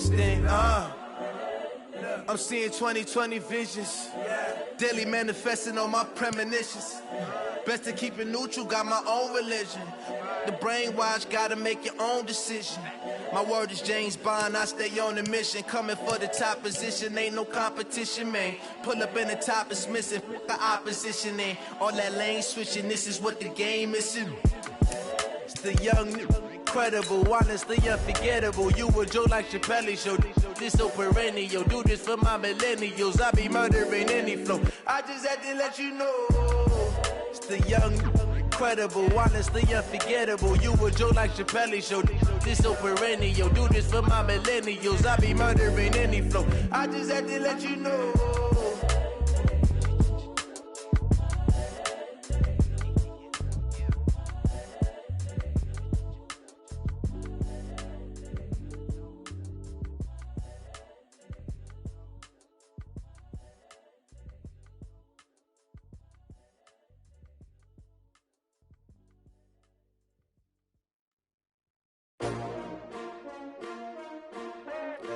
thing. I'm seeing 2020 visions. Daily manifesting on my premonitions. Best to keep it neutral, got my own religion. The brainwash, gotta make your own decision. My word is James Bond, I stay on the mission. Coming for the top position, ain't no competition, man. Pull up in the top, it's missing, the opposition ain't. All that lane switching, this is what the game is. It's the young, incredible, honestly unforgettable. You a Joe like Chappelle show. This so perennial, do this for my millennials. I be murdering any flow. I just had to let you know. It's the young, incredible, honestly unforgettable. You a Joe like Chappelle show. This so perennial, do this for my millennials. I be murdering any flow. I just had to let you know.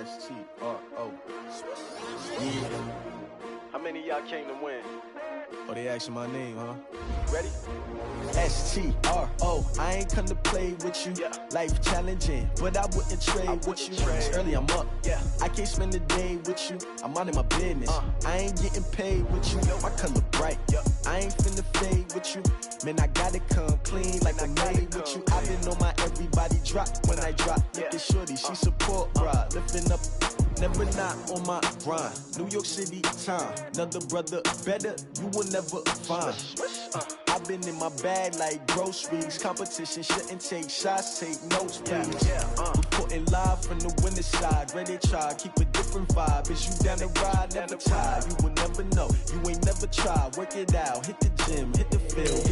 S-T-R-O. How many of y'all came to win? Oh, they asking my name, huh? Ready? S-T-R-O. I ain't come to play with you. Yeah. Life challenging, but I wouldn't trade with you. It's early, I'm up. Yeah. I can't spend the day with you. I'm minding my business. I ain't getting paid with you. My color bright. Yeah. I ain't finna fade with you. Man, I gotta come clean like I'm made with you. I've been on my everybody drop when I drop. Look at shorty, she support ride. Lifting up, never not on my grind. New York City time. Another brother better, you will never find. I've been in my bag like groceries. Competition shouldn't take shots, take notes, please. Reporting live from the winner side. Ready to try, keep a different vibe. Is you down the ride, never tired. You will never know, you ain't never tried. Work it out, hit the gym, hit the field.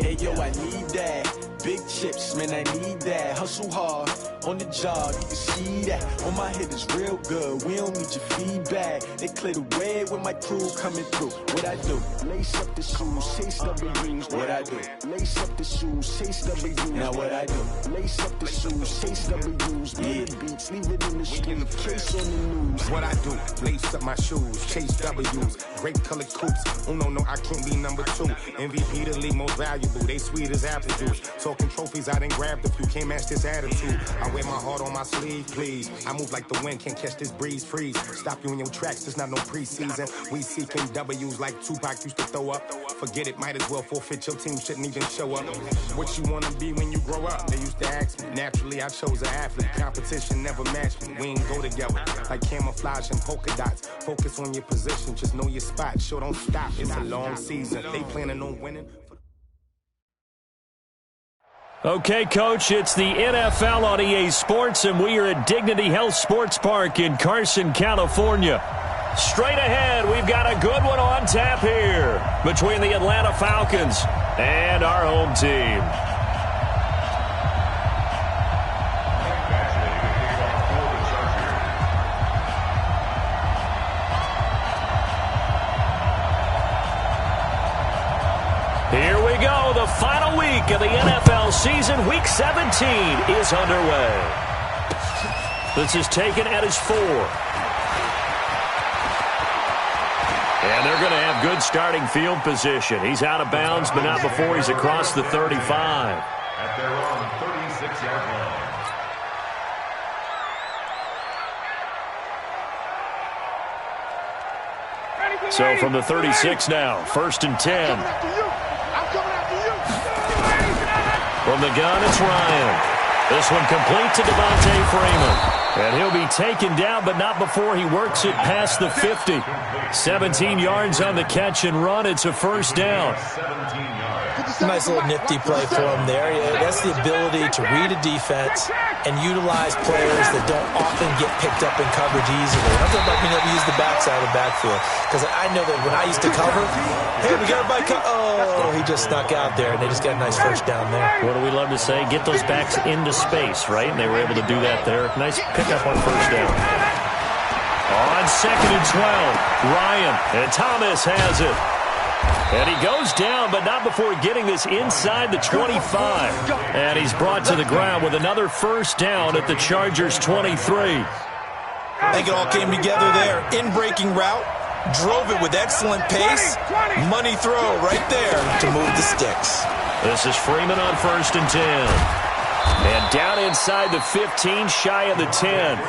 Hey yo, I need that. Big chips, man, I need that. Hustle hard, on the job, you can see that. On my head is real good, we don't need your feedback. They clear the way with my crew coming through. What I do? Lace up the shoes, chase W's. What I do? Lace up the shoes, chase W's. Now what I do? Lace up the shoes, chase W's. Yeah. Beats, leave it in the street, case on the news. What I do? Lace up my shoes, chase W's. Great colored coops. Oh no, I can't be number 2. MVP the league most valuable. They sweet as apple juice. Talking trophies, I didn't grab the few. Can't match this attitude. I wear my heart on my sleeve, please. I move like the wind, can't catch this breeze, freeze. Stop you in your tracks, there's not no preseason. We seeking W's like Tupac used to throw up. Forget it, might as well forfeit. Your team shouldn't even show up. What you wanna be when you grow up? They used to ask me. Naturally, I chose an athlete. Competition never matched me. We ain't go together like camouflage and polka dots. Focus on your position, just know your spot. Sure, don't stop. It's a long season. They planning on winning. Okay, Coach, it's the NFL on EA Sports, and we are at Dignity Health Sports Park in Carson, California. Straight ahead, we've got a good one on tap here between the Atlanta Falcons and our home team. Here we go. The final week of the NFL season. Week 17 is underway. This is taken at his 4. And they're going to have good starting field position. He's out of bounds, but not before he's across the 35. At their own 36-yard line. So from the 36 now, 1st and 10. From the gun, it's Ryan. This one complete to Devontae Freeman. And he'll be taken down, but not before he works it past the 50. 17 yards on the catch and run. It's a first down. Nice little nifty play for him there. Yeah, that's the ability to read a defense and utilize players that don't often get picked up in coverage easily. I'm talking about being able to use the backside of the backfield. Because I know that when I used to cover, hey, we got a bike. Oh, he just snuck out there, and they just got a nice first down there. What do we love to say? Get those backs into space, right? And they were able to do that there. Nice pickup on first down. On 2nd and 12, Ryan, and Thomas has it. And he goes down, but not before getting this inside the 25. And he's brought to the ground with another first down at the Chargers' 23. I think it all came together there. In-breaking route, drove it with excellent pace. Money throw right there to move the sticks. This is Freeman on 1st and 10. And down inside the 15, shy of the 10.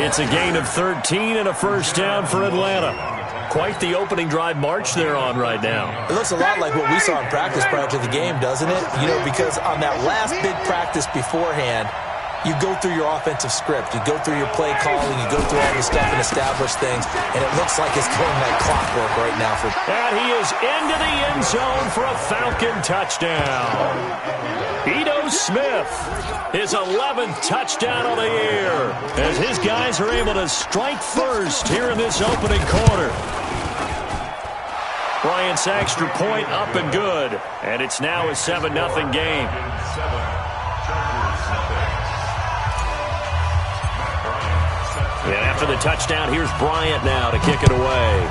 It's a gain of 13 and a first down for Atlanta. Quite the opening drive march they're on right now. It looks a lot like what we saw in practice prior to the game, doesn't it? You know, because on that last big practice beforehand, you go through your offensive script. You go through your play calling. You go through all the stuff and establish things. And it looks like it's going like clockwork right now. And he is into the end zone for a Falcon touchdown. Ito Smith, his 11th touchdown of the year, as his guys are able to strike first here in this opening quarter. Bryant's extra point up and good, and it's now a 7-0 game. And after the touchdown, here's Bryant now to kick it away.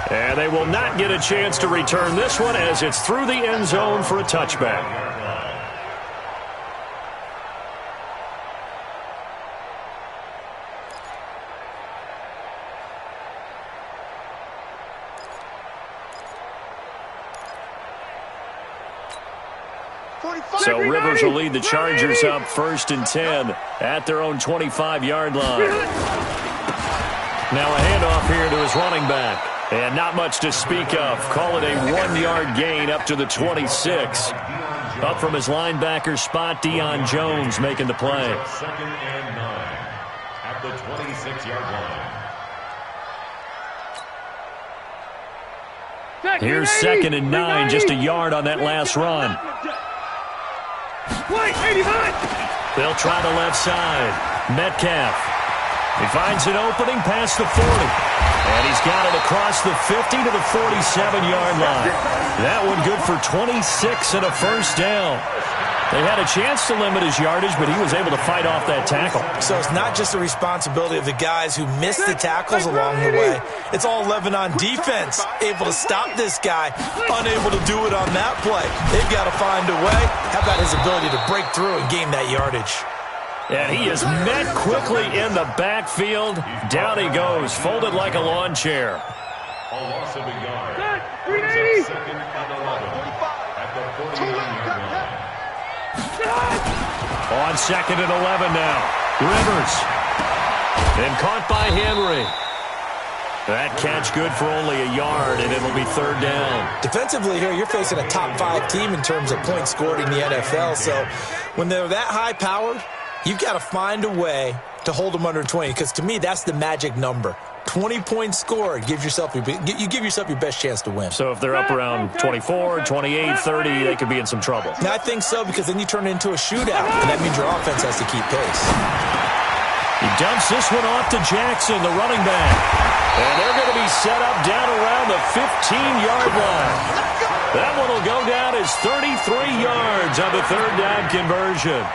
And they will not get a chance to return this one as it's through the end zone for a touchback. So Rivers will lead the Chargers up 1st and 10 at their own 25-yard line. Now a handoff here to his running back. And not much to speak of. Call it a 1-yard gain up to the 26. Up from his linebacker spot, Deion Jones making the play. 2nd and 9 at the 26-yard line. Here's 2nd and 9, just a yard on that last run. They'll try the left side. Metcalf. He finds an opening past the 40. And he's got it across the 50 to the 47-yard line. That one good for 26 and a first down. They had a chance to limit his yardage, but he was able to fight off that tackle. So it's not just the responsibility of the guys who missed the tackles along the way. It's all 11 on defense, able to stop this guy, unable to do it on that play. They've got to find a way. How about his ability to break through and gain that yardage? And he is met quickly in the backfield. Down he goes, folded like a lawn chair. A loss of a yard. 2nd and 11 at the 49-yard line. On 2nd and 11 now. Rivers. And caught by Henry. That catch good for only a yard, and it'll be 3rd down. Defensively here, you're facing a top-5 team in terms of points scored in the NFL. So when they're that high-powered, you've got to find a way to hold them under 20, because to me, that's the magic number. 20 points scored, you give yourself your best chance to win. So if they're up around 24, 28, 30, they could be in some trouble. Now, I think so, because then you turn it into a shootout, and that means your offense has to keep pace. He dumps this one off to Jackson, the running back. And they're going to be set up down around the 15-yard line. That one will go down as 33 yards on the 3rd down conversion.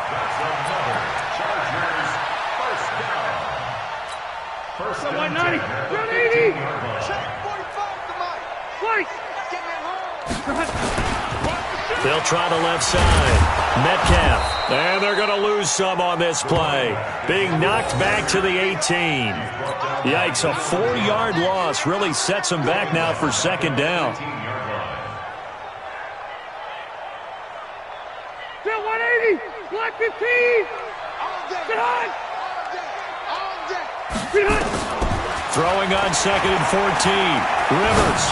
First and 190. 180. They'll try the left side. Metcalf. And they're going to lose some on this play. Being knocked back to the 18. Yikes, a 4-yard loss really sets them back now for 2nd down. 180. 115. Throwing on 2nd and 14. Rivers.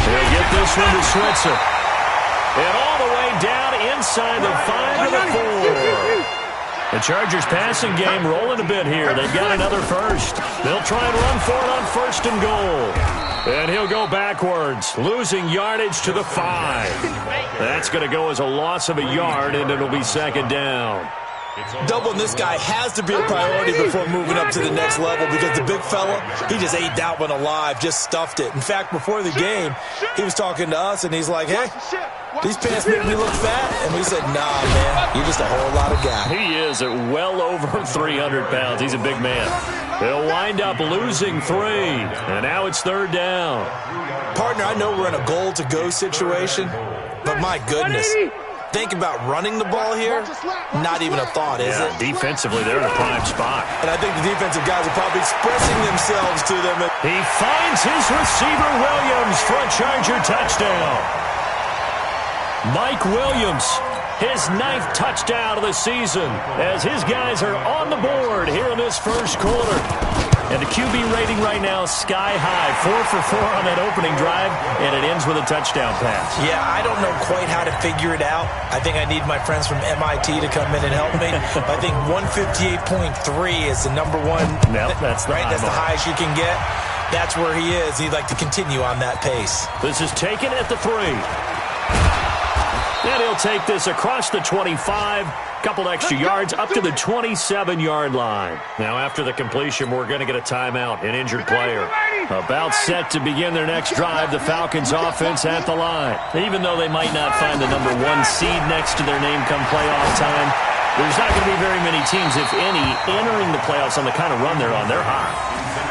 He'll get this one to Switzer. And all the way down inside the 5 to the 4. The Chargers passing game rolling a bit here. They've got another first. They'll try and run for it on 1st and goal. And he'll go backwards, losing yardage to the 5. That's going to go as a loss of a yard, and it'll be 2nd down. Doubling this guy has to be a priority before moving up to the next level, because the big fella, he just ate that one alive, just stuffed it. In fact, before the game, he was talking to us, and he's like, hey, these pants make me look fat. And we said, nah, man, you're just a whole lot of guy. He is at well over 300 pounds. He's a big man. They'll wind up losing 3, and now it's 3rd down. Partner, I know we're in a goal-to-go situation, but my goodness, think about running the ball here, not even a thought, is it? Defensively, they're in a prime spot. And I think the defensive guys are probably expressing themselves to them. He finds his receiver, Williams, for a Charger touchdown. Mike Williams, his 9th touchdown of the season, as his guys are on the board here in this first quarter. And the QB rating right now is sky high, 4 for 4 on that opening drive, and it ends with a touchdown pass. Yeah, I don't know quite how to figure it out. I think I need my friends from MIT to come in and help me. I think 158.3 is the number one. Nope, that's the right. That's the highest you can get. That's where he is. He'd like to continue on that pace. This is taken at the 3. And he'll take this across the 25. Couple extra yards up to the 27-yard line. Now, after the completion, we're going to get a timeout, an injured player. About set to begin their next drive, the Falcons offense at the line. Even though they might not find the number 1 seed next to their name come playoff time, there's not going to be very many teams, if any, entering the playoffs on the kind of run they're on. They're hot.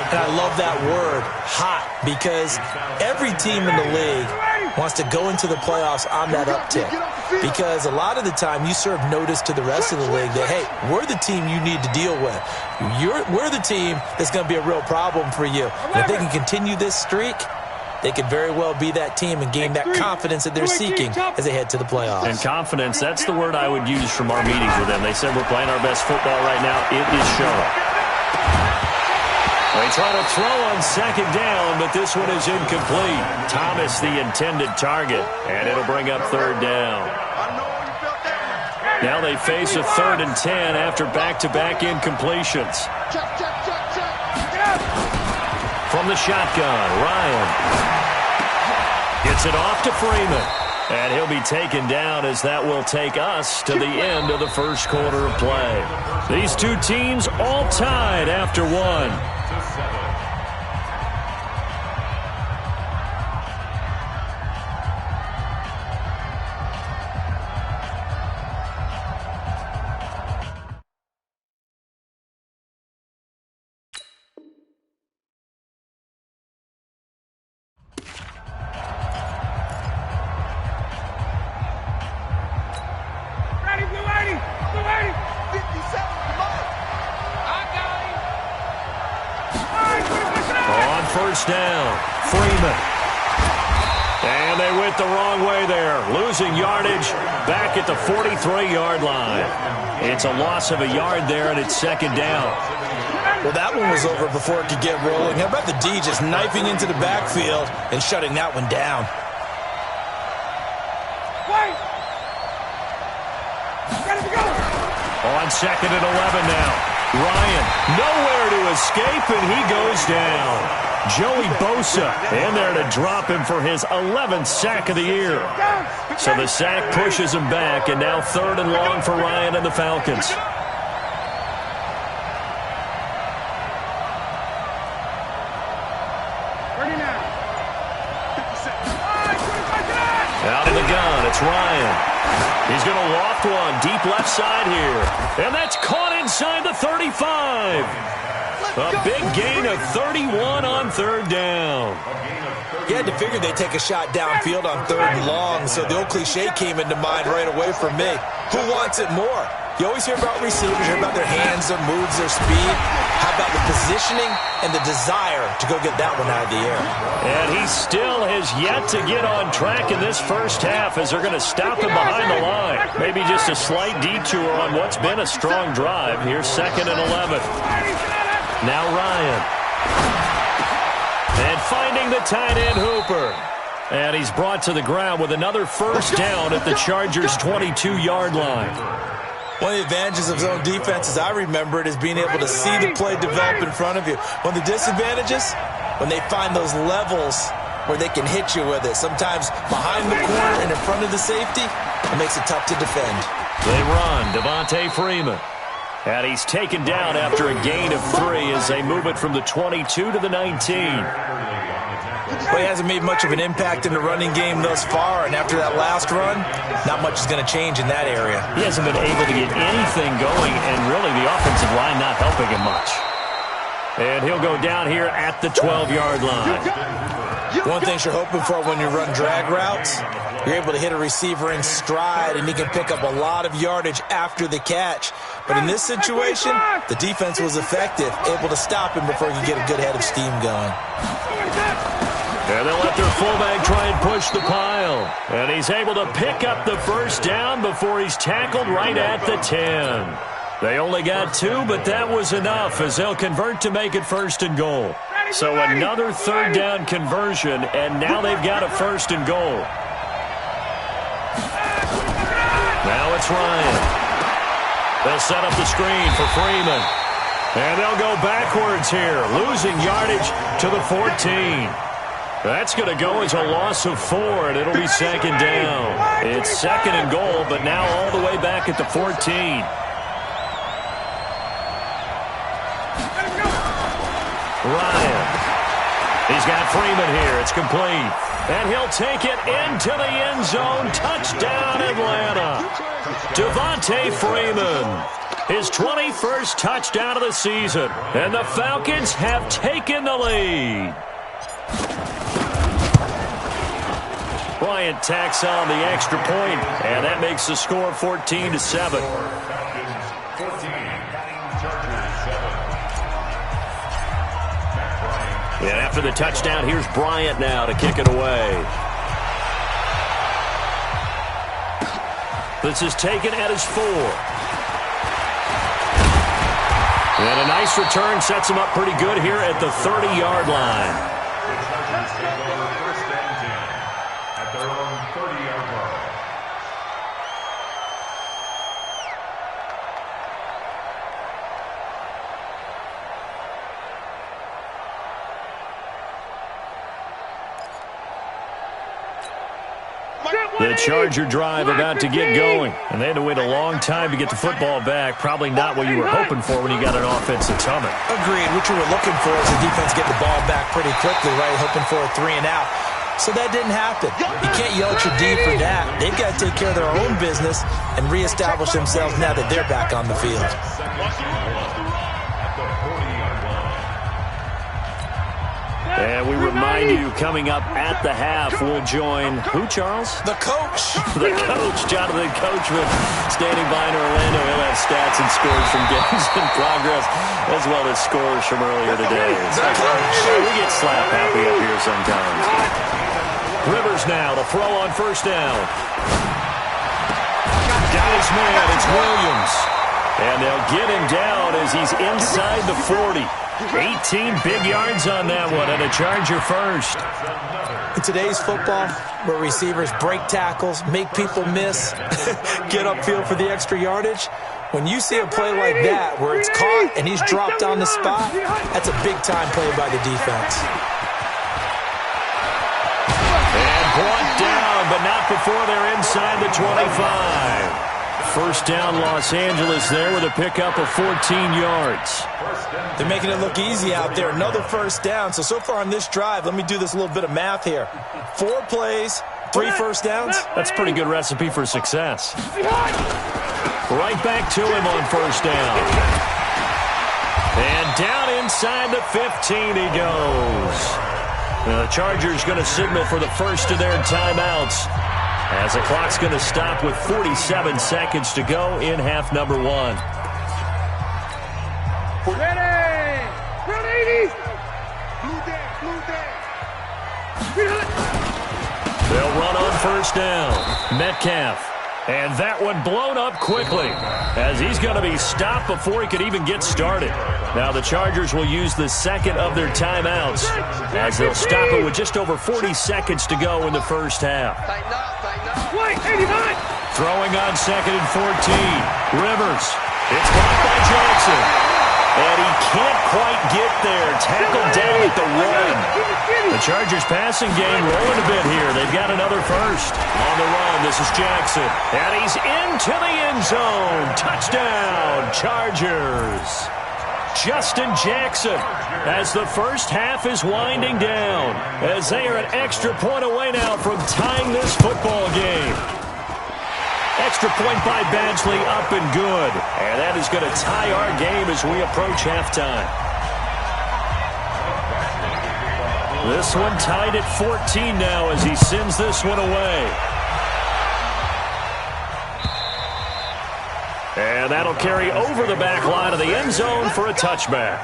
And I love that word, hot, because every team in the league wants to go into the playoffs on that uptick. Because a lot of the time you serve notice to the rest of the league that, hey, we're the team you need to deal with. We're the team that's going to be a real problem for you. And if they can continue this streak, they could very well be that team and gain that confidence that they're seeking as they head to the playoffs. And confidence, that's the word I would use from our meetings with them. They said we're playing our best football right now. It is showing. They try to throw on second down, but this one is incomplete. Thomas, the intended target, and it'll bring up third down. Now they face a 3rd and 10 after back-to-back incompletions. From the shotgun, Ryan gets it off to Freeman. And he'll be taken down as that will take us to the end of the first quarter of play. These two teams all tied after 1. First down, Freeman. And they went the wrong way there. Losing yardage back at the 43-yard line. It's a loss of a yard there, and it's second down. Well, that one was over before it could get rolling. How about the D just knifing into the backfield and shutting that one down? On second and 11 now. Ryan nowhere to escape, and he goes down. Joey Bosa in there to drop him for his 11th sack of the year. So the sack pushes him back, and now 3rd and long for Ryan and the Falcons. Out of the gun, it's Ryan. He's going to loft one deep left side here. And that's caught inside the 35. A big gain of 31 on 3rd down. You had to figure they'd take a shot downfield on 3rd and long, so the old cliche came into mind right away for me. Who wants it more? You always hear about receivers, hear about their hands, their moves, their speed. How about the positioning and the desire to go get that one out of the air? And he still has yet to get on track in this first half as they're going to stop him behind the line. Maybe just a slight detour on what's been a strong drive. Here's 2nd and 11. Now Ryan. And finding the tight end Hooper. And he's brought to the ground with another first down at the Chargers' 22-yard line. One of the advantages of zone defense, as I remember it, is being able to see the play develop in front of you. One of the disadvantages, when they find those levels where they can hit you with it. Sometimes behind the corner and in front of the safety, it makes it tough to defend. They run, Devontae Freeman. And he's taken down after a gain of 3 as they move it from the 22 to the 19. Well, he hasn't made much of an impact in the running game thus far, and after that last run, not much is going to change in that area. He hasn't been able to get anything going, and really the offensive line not helping him much. And he'll go down here at the 12-yard line. One thing you're hoping for when you run drag routes, you're able to hit a receiver in stride, and he can pick up a lot of yardage after the catch. But in this situation, the defense was effective, able to stop him before he could get a good head of steam going. And they'll let their fullback try and push the pile. And he's able to pick up the first down before he's tackled right at the 10. They only got 2, but that was enough as they'll convert to make it 1st and goal. So another 3rd down conversion, and now they've got a 1st and goal. Now it's Ryan. They'll set up the screen for Freeman. And they'll go backwards here, losing yardage to the 14. That's going to go as a loss of 4, and it'll be 2nd down. It's 2nd and goal, but now all the way back at the 14. Ryan. He's got Freeman here. It's complete. And he'll take it into the end zone. Touchdown, Atlanta. Devontae Freeman. His 21st touchdown of the season. And the Falcons have taken the lead. Bryant tacks on the extra point, and that makes the score 14-7. And after the touchdown, here's Bryant now to kick it away. This is taken at his 4. And a nice return sets him up pretty good here at the 30-yard line. The Charger drive about to get going, and they had to wait a long time to get the football back. Probably not what you were hoping for when you got an offense that's humming. Agreed. What you were looking for is the defense get the ball back pretty quickly, right? Hoping for a 3 and out. So that didn't happen. You can't yell at your D for that. They've got to take care of their own business and reestablish themselves now that they're back on the field. And we remind you, coming up at the half, we'll join who, Charles? The coach. The coach, Jonathan Coachman, standing by in Orlando. He'll have stats and scores from games in progress, as well as scores from earlier today. We get slap happy up here sometimes. Rivers now to throw on 1st down. Got his man, it's Williams. And they'll get him down as he's inside the 40. 18 big yards on that one, and a Charger 1st. In today's football, where receivers break tackles, make people miss, get upfield for the extra yardage, when you see a play like that where it's caught and he's dropped on the spot, that's a big-time play by the defense. And brought down, but not before they're inside the 25. 1st down, Los Angeles there with a pickup of 14 yards. They're making it look easy out there. Another 1st down. So far on this drive, let me do this little bit of math here. 4 plays, 3 1st downs. That's a pretty good recipe for success. Right back to him on 1st down. And down inside the 15 he goes. Now the Chargers going to signal for the first of their timeouts, as the clock's going to stop with 47 seconds to go in half number 1. Ready! Ready! Blue deck! They'll run on 1st down. Metcalf. And that one blown up quickly, as he's going to be stopped before he could even get started. Now the Chargers will use the 2nd of their timeouts, as they'll stop it with just over 40 seconds to go in the 1st half. Throwing on 2nd and 14. Rivers. It's blocked by Jackson. And he can't quite get there. Tackled down at the 1. The Chargers passing game rolling a bit here. They've got another 1st. On the run, this is Jackson. And he's into the end zone. Touchdown, Chargers. Justin Jackson, as the 1st half is winding down, as they are an extra point away now from tying this football game. Extra point by Badgley, up and good. And that is going to tie our game as we approach halftime. This one tied at 14 now as he sends this one away. And that'll carry over the back line of the end zone for a touchback.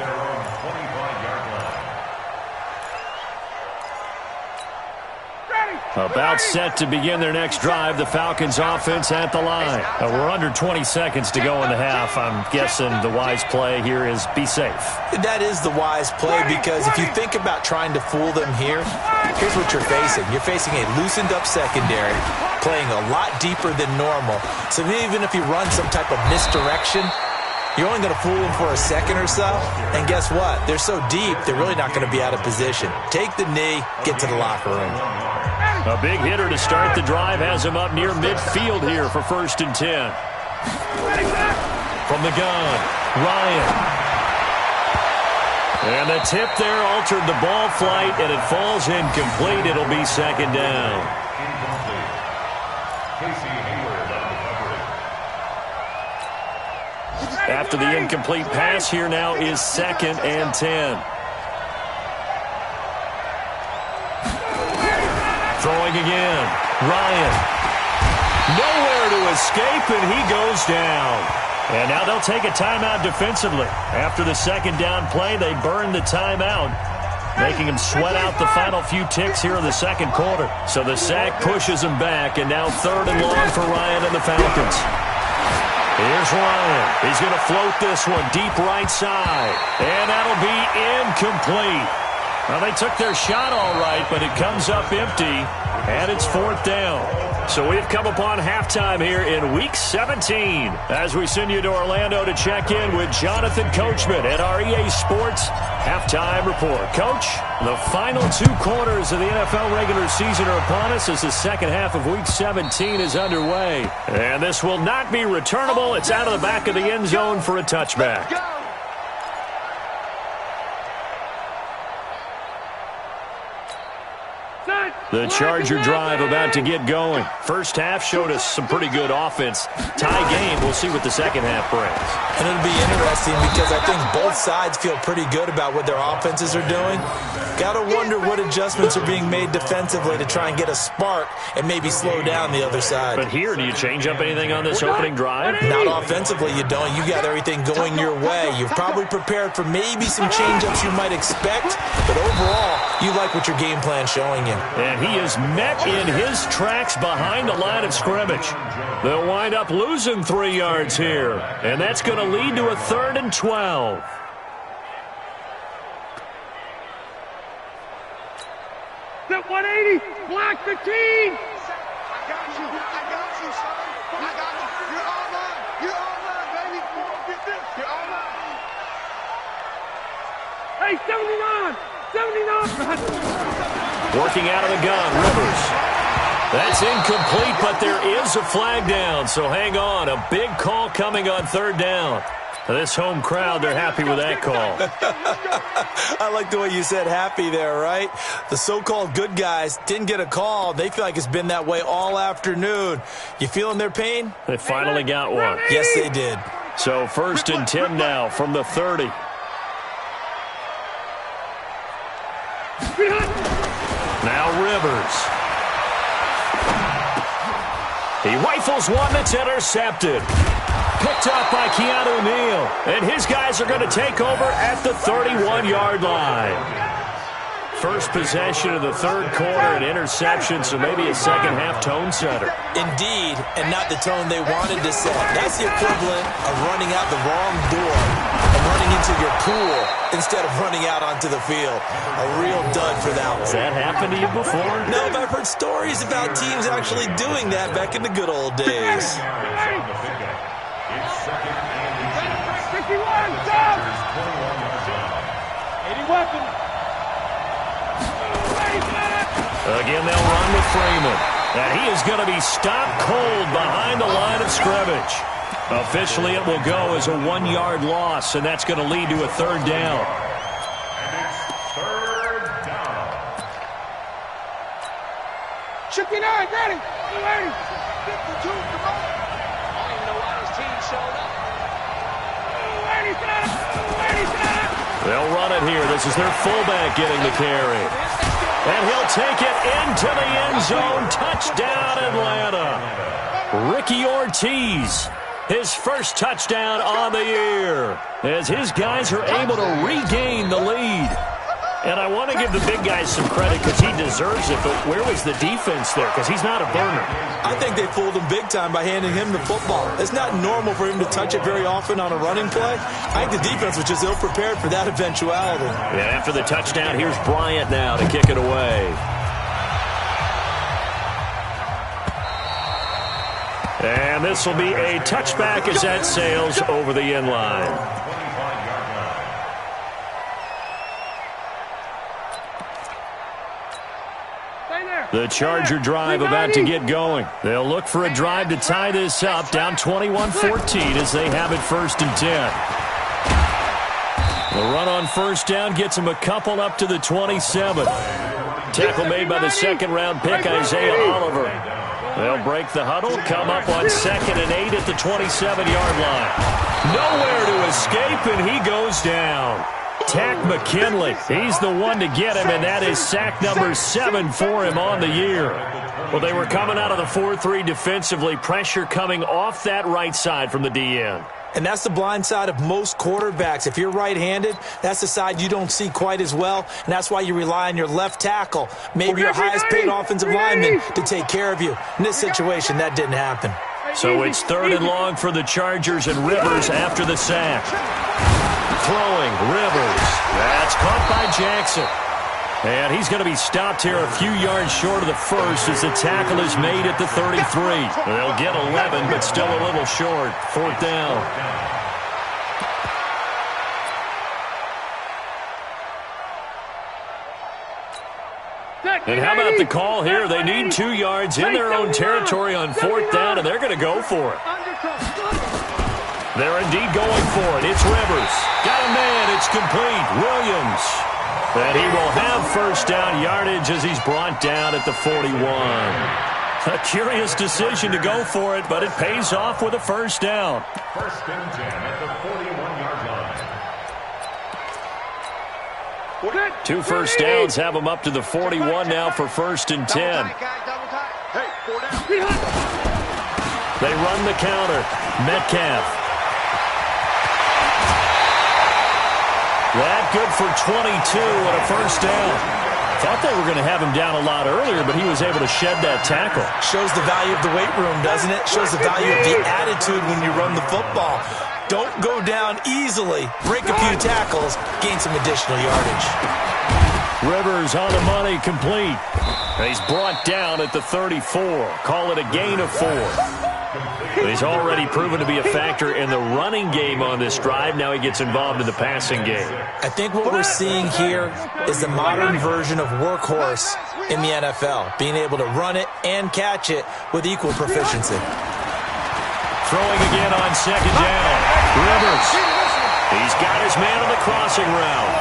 About set to begin their next drive, the Falcons offense at the line. We're under 20 seconds to go in the half. I'm guessing the wise play here is be safe. That is the wise play because if you think about trying to fool them here, here's what you're facing. You're facing a loosened up secondary, playing a lot deeper than normal. So even if you run some type of misdirection, you're only going to fool them for a second or so. And guess what? They're so deep, they're really not going to be out of position. Take the knee, get to the locker room. A big hitter to start the drive has him up near midfield here for 1st and 10. From the gun, Ryan. And the tip there altered the ball flight, and it falls incomplete. It'll be 2nd down. After the incomplete pass, here now is 2nd and 10. Throwing again. Ryan. Nowhere to escape, and he goes down. And now they'll take a timeout defensively. After the 2nd down play, they burn the timeout, making him sweat out the final few ticks here in the 2nd quarter. So the sack pushes him back, and now 3rd and long for Ryan and the Falcons. Here's Ryan. He's going to float this one deep right side. And that'll be incomplete. Well, they took their shot all right, but it comes up empty, and it's 4th down. So we've come upon halftime here in Week 17 as we send you to Orlando to check in with Jonathan Coachman at our EA Sports Halftime Report. Coach, the final 2 quarters of the NFL regular season are upon us as the 2nd half of Week 17 is underway. And this will not be returnable. It's out of the back of the end zone for a touchback. The Charger drive about to get going. First half showed us some pretty good offense. Tie game, we'll see what the 2nd half brings. And it'll be interesting because I think both sides feel pretty good about what their offenses are doing. Got to wonder what adjustments are being made defensively to try and get a spark and maybe slow down the other side. But here, do you change up anything on this opening drive? Not offensively, you don't. You got everything going your way. You've probably prepared for maybe some change-ups you might expect, but overall, you like what your game plan's showing you. And he is met in his tracks behind the line of scrimmage. They'll wind up losing 3 yards here, and that's going to lead to a 3rd and 12. Set 180, block 15. I got you, son. I got you. You're online. You're online, baby. Get this. You're online. Hey, 79. 79. Working out of the gun, Rivers. That's incomplete, but there is a flag down, so hang on. A big call coming on 3rd down. This home crowd, they're happy with that call. I like the way you said happy there, right? The so-called good guys didn't get a call. They feel like it's been that way all afternoon. You feeling their pain? They finally got one. Yes, they did. So 1st and 10 now from the 30. Now Rivers. He rifles one that's intercepted. Picked up by Keanu Neal. And his guys are going to take over at the 31-yard line. First possession of the 3rd quarter, an interception, so maybe a 2nd half tone setter. Indeed, and not the tone they wanted to set. That's the equivalent of running out the wrong door and running into your pool instead of running out onto the field. A real dud for that one. Has that happened to you before? No, but I've heard stories about teams actually doing that back in the good old days. 61, down. 80 weapon. Again, they'll run with Freeman. And he is going to be stopped cold behind the line of scrimmage. Officially, it will go as a 1-yard loss, and that's going to lead to a 3rd down. And it's 3rd down. 59, ready. 280. 52, come on. I don't even know why his team showed up. 287. 287. They'll run it here. This is their fullback getting the carry. And he'll take it into the end zone. Touchdown, Atlanta. Ricky Ortiz, his first touchdown on the year, as his guys are able to regain the lead. And I want to give the big guys some credit because he deserves it, but where was the defense there? Because he's not a burner. I think they fooled him big time by handing him the football. It's not normal for him to touch it very often on a running play. I think the defense was just ill-prepared for that eventuality. And after the touchdown, here's Bryant now to kick it away. And this will be a touchback as that sails over the end line. The Charger drive about to get going. They'll look for a drive to tie this up, down 21-14 as they have it 1st and 10. The run on first down gets them a couple up to the 27. Tackle made by the second-round pick, Isaiah Oliver. They'll break the huddle, come up on 2nd and 8 at the 27-yard line. Nowhere to escape, and he goes down. Tack McKinley, he's the one to get him, and that is sack number 7 for him on the year. Well, they were coming out of the 4-3 defensively, pressure coming off that right side from the DN. And that's the blind side of most quarterbacks. If you're right-handed, that's the side you don't see quite as well, and that's why you rely on your left tackle, maybe your highest-paid offensive lineman, to take care of you. In this situation, that didn't happen. So it's 3rd and long for the Chargers, and Rivers after the sack. Throwing, Rivers. That's caught by Jackson. And he's going to be stopped here a few yards short of the first as the tackle is made at the 33. They'll get 11, but still a little short. 4th down. And how about the call here? They need 2 yards in their own territory on 4th down, and they're going to go for it. They're indeed going for it. It's Rivers. Got a man. It's complete. Williams. And he will have first down yardage as he's brought down at the 41. A curious decision to go for it, but it pays off with a first down. 1st and 10 at the 41-yard line. 2 first downs have them up to the 41 now for 1st and 10. They run the counter. Metcalf. That good for 22 and a first down. Thought they were going to have him down a lot earlier, but he was able to shed that tackle. Shows the value of the weight room, doesn't it? Shows the value of the attitude when you run the football. Don't go down easily. Break a few tackles. Gain some additional yardage. Rivers on the money, complete. He's brought down at the 34. Call it a gain of 4. He's already proven to be a factor in the running game on this drive. Now he gets involved in the passing game. I think what we're seeing here is the modern version of workhorse in the NFL, being able to run it and catch it with equal proficiency. Throwing again on 2nd down. Rivers. He's got his man on the crossing route.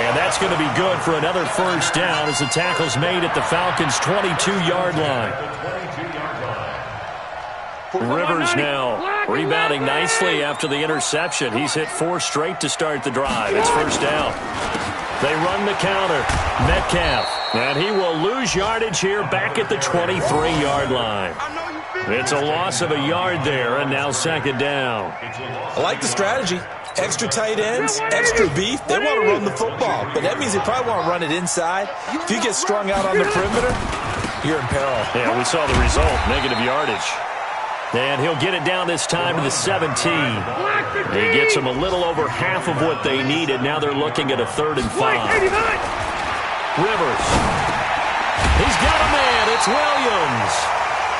And that's going to be good for another first down as the tackle's made at the Falcons' 22-yard line. Rivers now rebounding nicely after the interception. He's hit 4 straight to start the drive. It's first down. They run the counter. Metcalf. And he will lose yardage here back at the 23-yard line. It's a loss of a yard there, and now 2nd down. I like the strategy. Extra tight ends, extra beef. They want to run the football, but that means they probably want to run it inside. If you get strung out on the perimeter, you're in peril. Yeah, we saw the result, negative yardage. And he'll get it down this time to the 17. He gets them a little over half of what they needed. Now they're looking at a 3rd and 5. Rivers. He's got a man. It's Williams.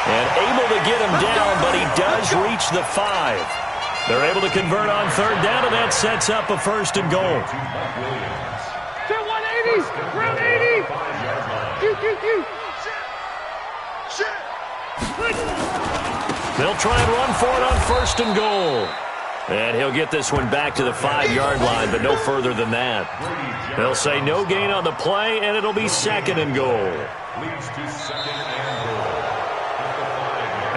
And able to get him down, but he does reach the 5. They're able to convert on 3rd down, and that sets up a 1st and goal. 180. Round 80. They'll try and run for it on 1st and goal. And he'll get this one back to the 5-yard line, but no further than that. They'll say no gain on the play, and it'll be 2nd and goal.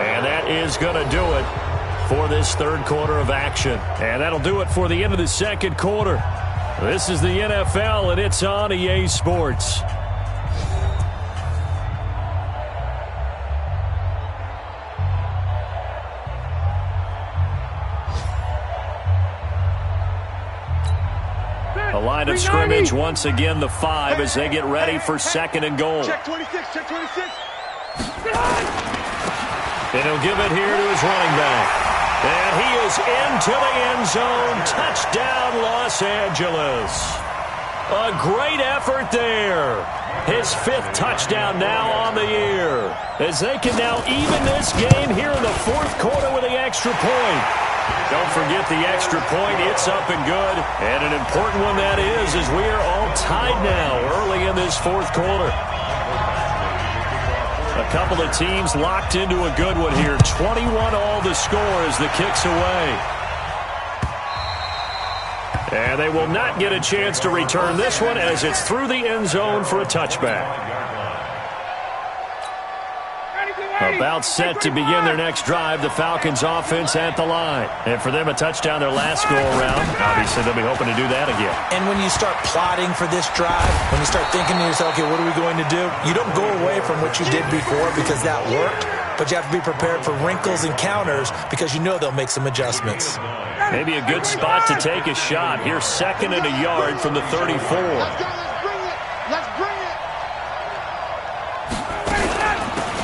And that is going to do it for this 3rd quarter of action. And that'll do it for the end of the 2nd quarter. This is the NFL, and it's on EA Sports. The line of scrimmage, once again, the 5 as they get ready for 2nd and goal. Check 26, check 26. And he'll give it here to his running back. And he is into the end zone. Touchdown, Los Angeles. A great effort there. His 5th touchdown now on the year. As they can now even this game here in the 4th quarter with the extra point. Don't forget the extra point. It's up and good. And an important one that is, as we are all tied now early in this 4th quarter. A couple of teams locked into a good one here. 21 all the score as the kick's away. And they will not get a chance to return this one as it's through the end zone for a touchback. About set to begin their next drive, the Falcons offense at the line. And for them, a touchdown their last go-around. Obviously, they'll be hoping to do that again. And when you start plotting for this drive, when you start thinking to yourself, okay, what are we going to do? You don't go away from what you did before because that worked, but you have to be prepared for wrinkles and counters because you know they'll make some adjustments. Maybe a good spot to take a shot. Here's 2nd and a yard from the 34. Let's go, let's bring it. Let's bring it.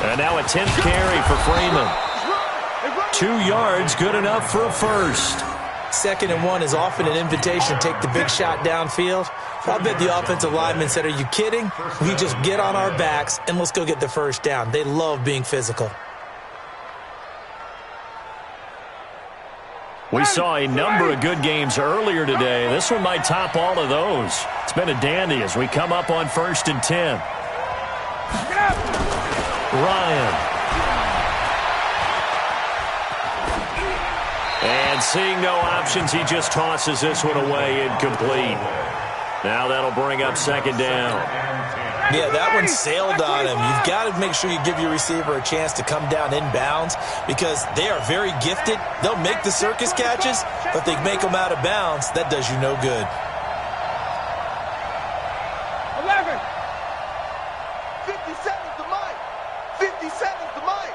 And now a 10th carry for Freeman. 2 yards, good enough for a first. 2nd and 1 is often an invitation to take the big shot downfield. I bet the offensive lineman said, are you kidding? We just get on our backs and let's go get the first down. They love being physical. We saw a number of good games earlier today. This one might top all of those. It's been a dandy as we come up on 1st and 10. Ryan. And seeing no options, he just tosses this one away incomplete. Now that'll bring up 2nd down. Yeah, that one sailed on him. You've got to make sure you give your receiver a chance to come down inbounds because they are very gifted. They'll make the circus catches, but they make them out of bounds. That does you no good. 11. 57's the mic. 57's the mic.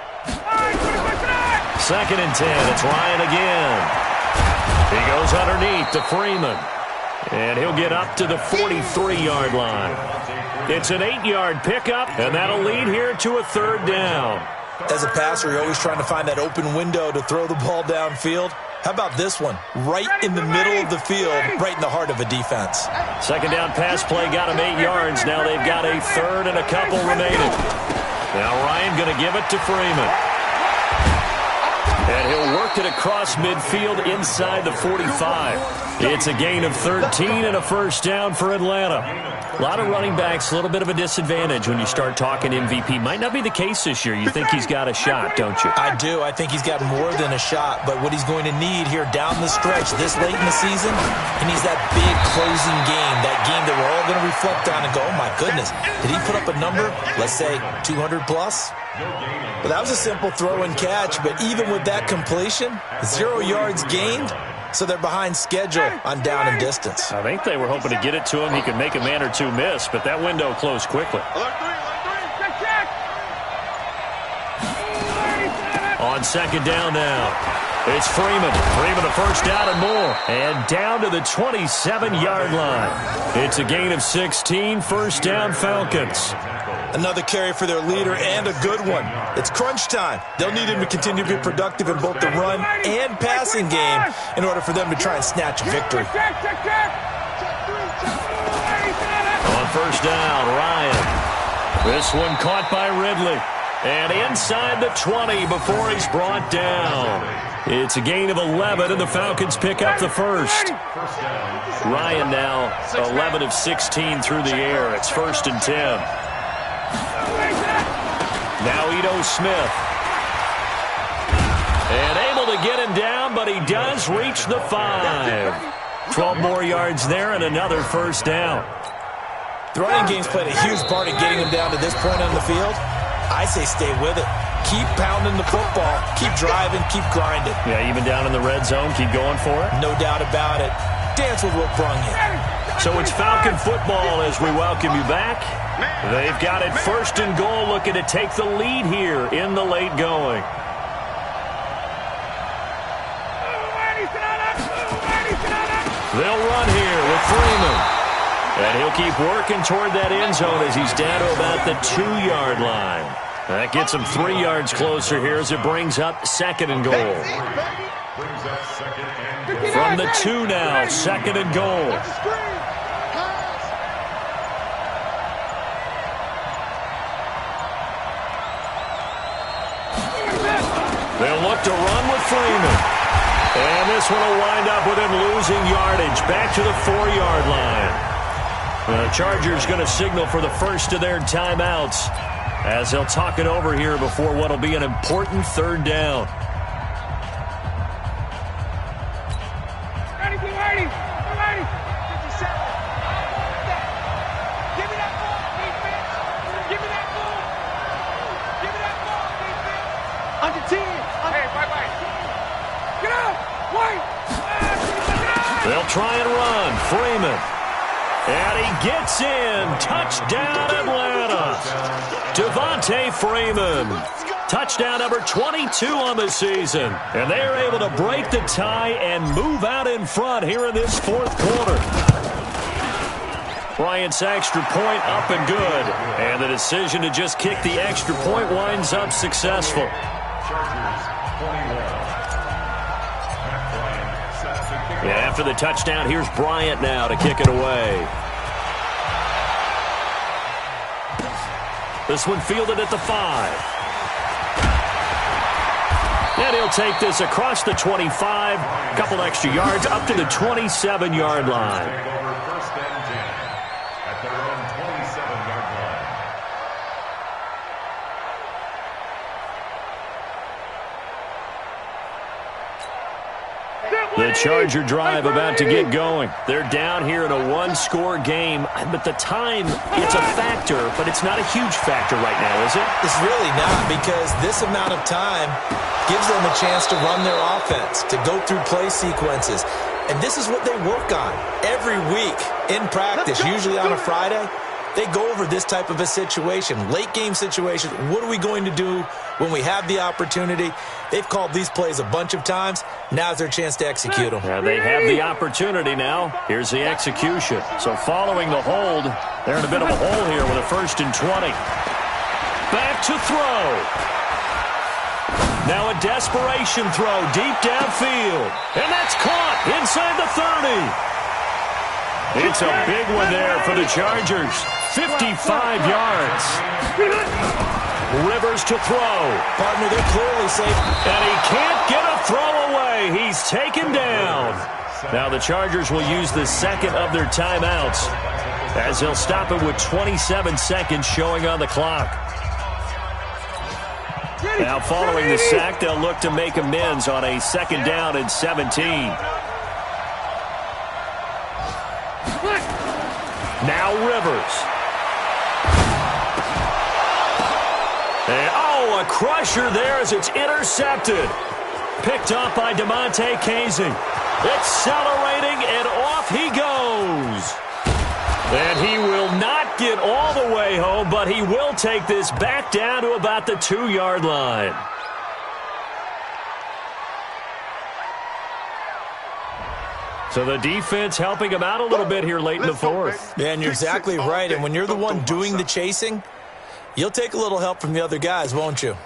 2nd and 10. It's Ryan again. He goes underneath to Freeman. And he'll get up to the 43-yard line. It's an 8-yard pickup, and that'll lead here to a 3rd down. As a passer, you're always trying to find that open window to throw the ball downfield. How about this one? Right in the middle of the field, right in the heart of a defense. 2nd down pass play got him 8 yards. Now they've got a 3rd and a couple remaining. Now Ryan going to give it to Freeman. And he'll work it across midfield inside the 45. It's a gain of 13 and a first down for Atlanta. A lot of running backs, a little bit of a disadvantage when you start talking MVP. Might not be the case this year. You think he's got a shot, don't you? I do. I think he's got more than a shot. But what he's going to need here down the stretch this late in the season, he needs that big closing game, that game that we're all going to reflect on and go, oh, my goodness, did he put up a number, let's say 200 plus? Well, that was a simple throw and catch, but even with that completion, 0 yards gained, so they're behind schedule on down and distance. I think they were hoping to get it to him. He could make a man or two miss, but that window closed quickly. On 2nd down now, it's Freeman. Freeman a first down and more. And down to the 27-yard line. It's a gain of 16, first down Falcons. Another carry for their leader and a good one. It's crunch time. They'll need him to continue to be productive in both the run and passing game in order for them to try and snatch a victory. On 1st down, Ryan. This one caught by Ridley. And inside the 20 before he's brought down. It's a gain of 11, and the Falcons pick up the first. Ryan now 11 of 16 through the air. It's 1st and 10. Now Ito Smith. And able to get him down, but he does reach the 5. 12 more yards there and another first down. The running game's played a huge part in getting him down to this point on the field. I say stay with it. Keep pounding the football. Keep driving. Keep grinding. Yeah, even down in the red zone, keep going for it. No doubt about it. Dance with what brung you. So it's Falcon football as we welcome you back. They've got it first and goal, looking to take the lead here in the late going. They'll run here with Freeman. And he'll keep working toward that end zone as he's down to about the 2-yard line. That gets him 3 yards closer here as it brings up second and goal. From the 2 now, second and goal. They'll look to run with Freeman. And this one will wind up with him losing yardage back to the 4-yard line. The Chargers going to signal for the first of their timeouts as they'll talk it over here before what will be an important third down. Ready, get ready. Get ready. 57. Give me that ball, defense. Give me that ball. Give me that ball, defense. Under 10. Hey, wait. Get up. Wait. They'll try and run. Freeman. And he gets in. Touchdown, Atlanta. Devontae Freeman. Touchdown number 22 on the season. And they are able to break the tie and move out in front here in this fourth quarter. Bryant's extra point up and good. And the decision to just kick the extra point winds up successful. After the touchdown, here's Bryant now to kick it away. This one fielded at the 5. And he'll take this across the 25. A couple extra yards up to the 27-yard line. First and 10 at their own 27-yard line. The Charger drive about to get going. They're down here in a one-score game, but the time, it's a factor, but it's not a huge factor right now, is it? It's really not, because this amount of time gives them a chance to run their offense, to go through play sequences. And this is what they work on every week in practice, usually on a Friday. They go over this type of a situation, late game situation. What are we going to do when we have the opportunity? They've called these plays a bunch of times. Now's their chance to execute them. Yeah, they have the opportunity now. Here's the execution. So following the hold, they're in a bit of a hole here with a 1st and 20. Back to throw. Now a desperation throw deep downfield. And that's caught inside the 30. It's a big one there for the Chargers. 55 yards. Rivers to throw. Partner, they're clearly safe. And he can't get a throw away. He's taken down. Now the Chargers will use the second of their timeouts as they'll stop it with 27 seconds showing on the clock. Now following the sack, they'll look to make amends on a 2nd down and 17. Now Rivers. And, a crusher there as it's intercepted. Picked off by DeMonte Casey. Accelerating, and off he goes. And he will not get all the way home, but he will take this back down to about the 2-yard line. So the defense helping him out a little bit here late in the fourth. Yeah, and you're exactly right. And when you're the one doing the chasing, you'll take a little help from the other guys, won't you?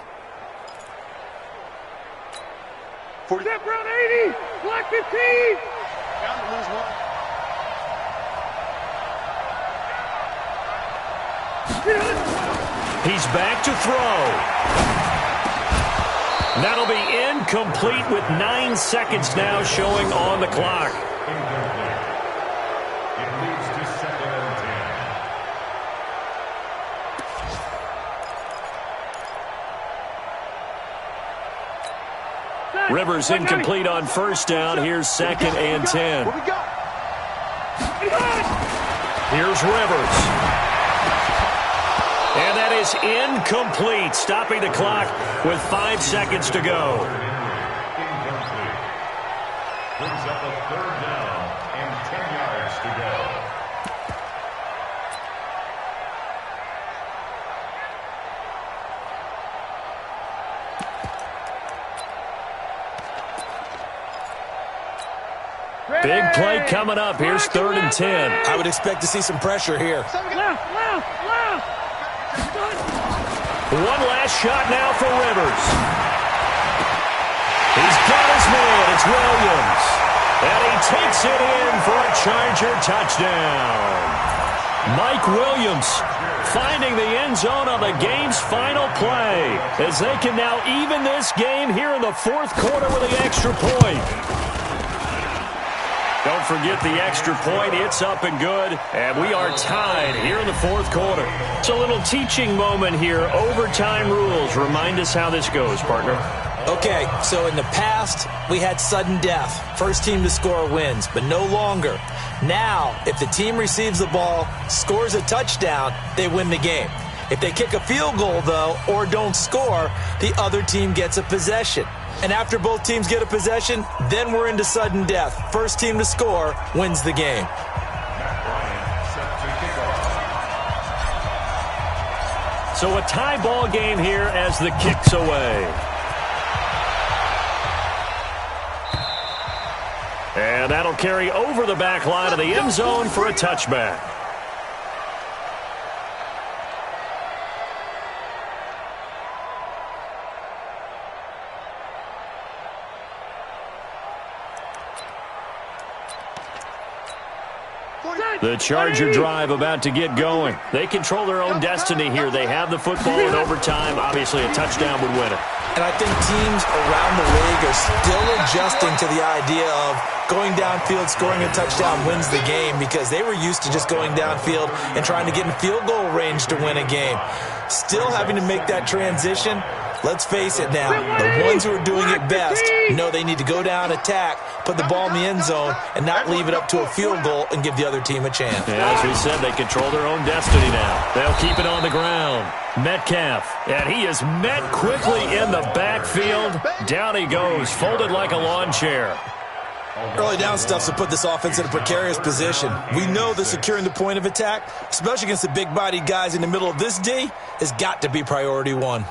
Step round 80. Block 15. Down to lose one. He's back to throw. That'll be incomplete with 9 seconds now showing on the clock. It leads to 2nd and 10. Rivers incomplete on 1st down. Here's 2nd and 10. What we got? Here's Rivers. And that is incomplete, stopping the clock with 5 seconds to go. Incomplete. Brings up a 3rd down and 10 yards to go. Big play coming up. Here's 3rd and 10. I would expect to see some pressure here. One last shot now for Rivers. He's got his man. It's Williams. And he takes it in for a Charger touchdown. Mike Williams finding the end zone on the game's final play as they can now even this game here in the 4th quarter with the extra point. Don't forget the extra point. It's up and good, and we are tied here in the 4th quarter. It's a little teaching moment here. Overtime rules. Remind us how this goes, partner. Okay, so in the past, we had sudden death. First team to score wins, but no longer. Now, if the team receives the ball, scores a touchdown, they win the game. If they kick a field goal, though, or don't score, the other team gets a possession. And after both teams get a possession, then we're into sudden death. First team to score wins the game. So a tie ball game here as the kick's away. And that'll carry over the back line of the end zone for a touchback. The Charger drive about to get going. They control their own destiny here. They have the football in overtime. Obviously, a touchdown would win it. And I think teams around the league are still adjusting to the idea of going downfield, scoring a touchdown wins the game, because they were used to just going downfield and trying to get in field goal range to win a game. Still having to make that transition. Let's face it now, the ones who are doing it best know they need to go down, attack, put the ball in the end zone, and not leave it up to a field goal and give the other team a chance. Yeah, as we said, they control their own destiny now. They'll keep it on the ground. Metcalf, and he is met quickly in the backfield. Down he goes, folded like a lawn chair. Early down stuff to put this offense in a precarious position. We know that securing the point of attack, especially against the big-bodied guys in the middle of this D, has got to be priority one.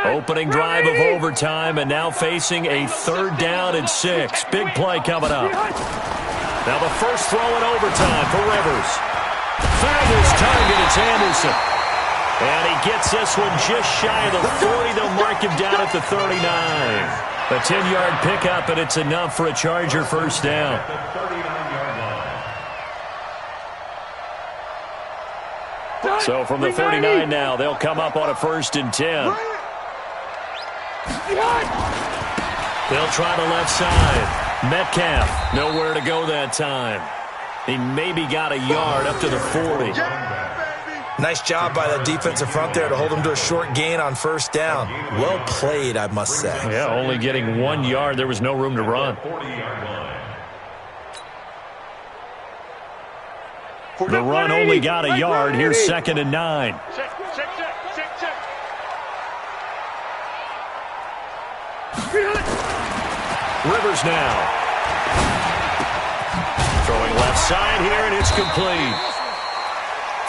Opening drive of overtime, and now facing a 3rd down and 6. Big play coming up. Now the first throw in overtime for Rivers. Found his target, it's Anderson. And he gets this one just shy of the 40. They'll mark him down at the 39. A 10-yard pickup, and it's enough for a Charger first down. So from the 39 now, they'll come up on a 1st and 10. They'll try the left side. Metcalf, nowhere to go that time. He maybe got a yard up to the 40. Nice job by the defensive front there to hold him to a short gain on 1st down. Well played, I must say. Yeah, only getting 1 yard. There was no room to run. The run only got a yard. Here's 2nd and 9. Rivers now. Throwing left side here, and it's complete.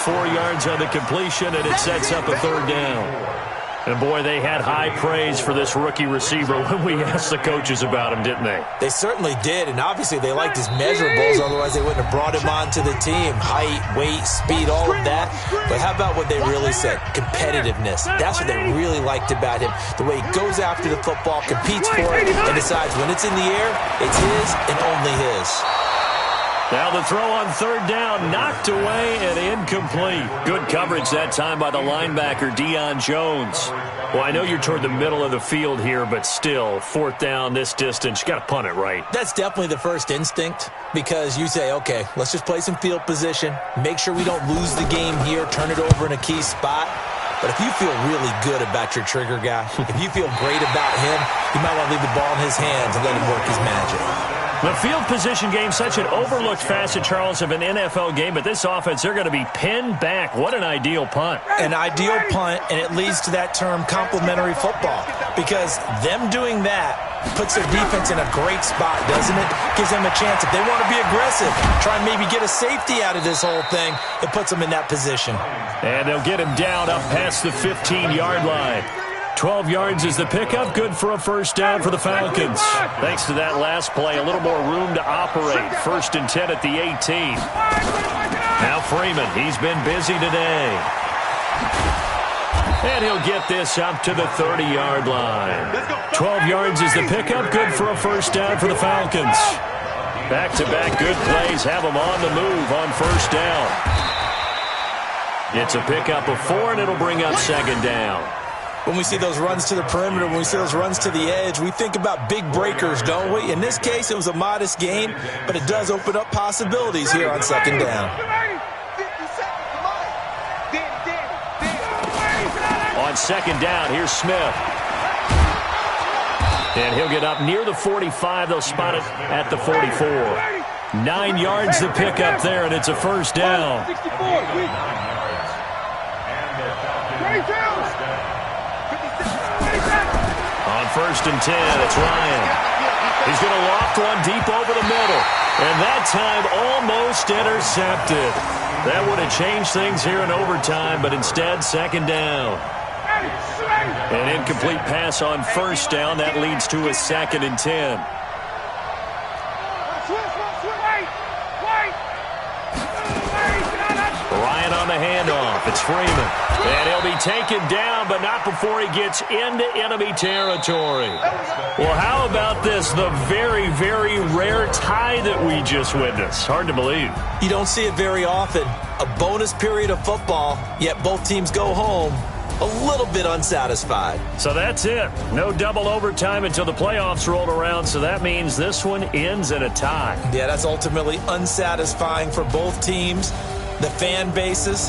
4 yards on the completion, and it sets up a 3rd down. And, boy, they had high praise for this rookie receiver when we asked the coaches about him, didn't they? They certainly did, and obviously they liked his measurables, otherwise they wouldn't have brought him onto the team. Height, weight, speed, all of that. But how about what they really said? Competitiveness. That's what they really liked about him. The way he goes after the football, competes for it, and decides when it's in the air, it's his and only his. Now the throw on 3rd down, knocked away and incomplete. Good coverage that time by the linebacker, Deion Jones. Well, I know you're toward the middle of the field here, but still, 4th down this distance, you got to punt it right. That's definitely the first instinct, because you say, okay, let's just play some field position, make sure we don't lose the game here, turn it over in a key spot. But if you feel really good about your trigger guy, if you feel great about him, you might want to leave the ball in his hands and let him work his magic. The field position game, such an overlooked facet, Charles, of an NFL game, but this offense, they're going to be pinned back. What an ideal punt. An ideal punt, and it leads to that term complementary football, because them doing that puts their defense in a great spot, doesn't it? Gives them a chance. If they want to be aggressive, try and maybe get a safety out of this whole thing, it puts them in that position. And they'll get him down up past the 15-yard line. 12 yards is the pickup. Good for a first down for the Falcons. Thanks to that last play, a little more room to operate. 1st and 10 at the 18. Now Freeman, he's been busy today. And he'll get this up to the 30-yard line. 12 yards is the pickup. Good for a first down for the Falcons. Back-to-back good plays have them on the move on first down. It's a pickup of 4, and it'll bring up 2nd down. When we see those runs to the perimeter, when we see those runs to the edge, we think about big breakers, don't we? In this case, it was a modest gain, but it does open up possibilities here on 2nd down. On 2nd down, here's Smith. And he'll get up near the 45. They'll spot it at the 44. 9 yards to pick up there, and it's a first down. On 1st and 10, it's Ryan. He's going to loft one deep over the middle. And that time almost intercepted. That would have changed things here in overtime, but instead 2nd down. An incomplete pass on first down. That leads to a 2nd and 10. Ryan on the handoff. It's Freeman. And he'll be taken down, but not before he gets into enemy territory. Well, how about this? The very, very rare tie that we just witnessed. Hard to believe. You don't see it very often. A bonus period of football, yet both teams go home a little bit unsatisfied. So that's it. No double overtime until the playoffs roll around, so that means this one ends in a tie. Yeah, that's ultimately unsatisfying for both teams, the fan bases.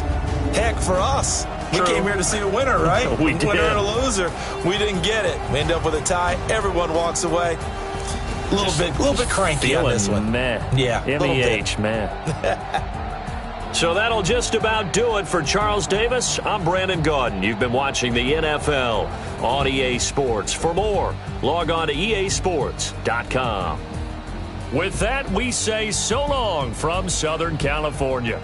Heck, for us. True. We came here to see a winner, right? We did. Winner and a loser. We didn't get it. We end up with a tie. Everyone walks away. A little bit cranky on this one. Man. Yeah, MEH, man. So that'll just about do it for Charles Davis. I'm Brandon Gaudin. You've been watching the NFL on EA Sports. For more, log on to easports.com. With that, we say so long from Southern California.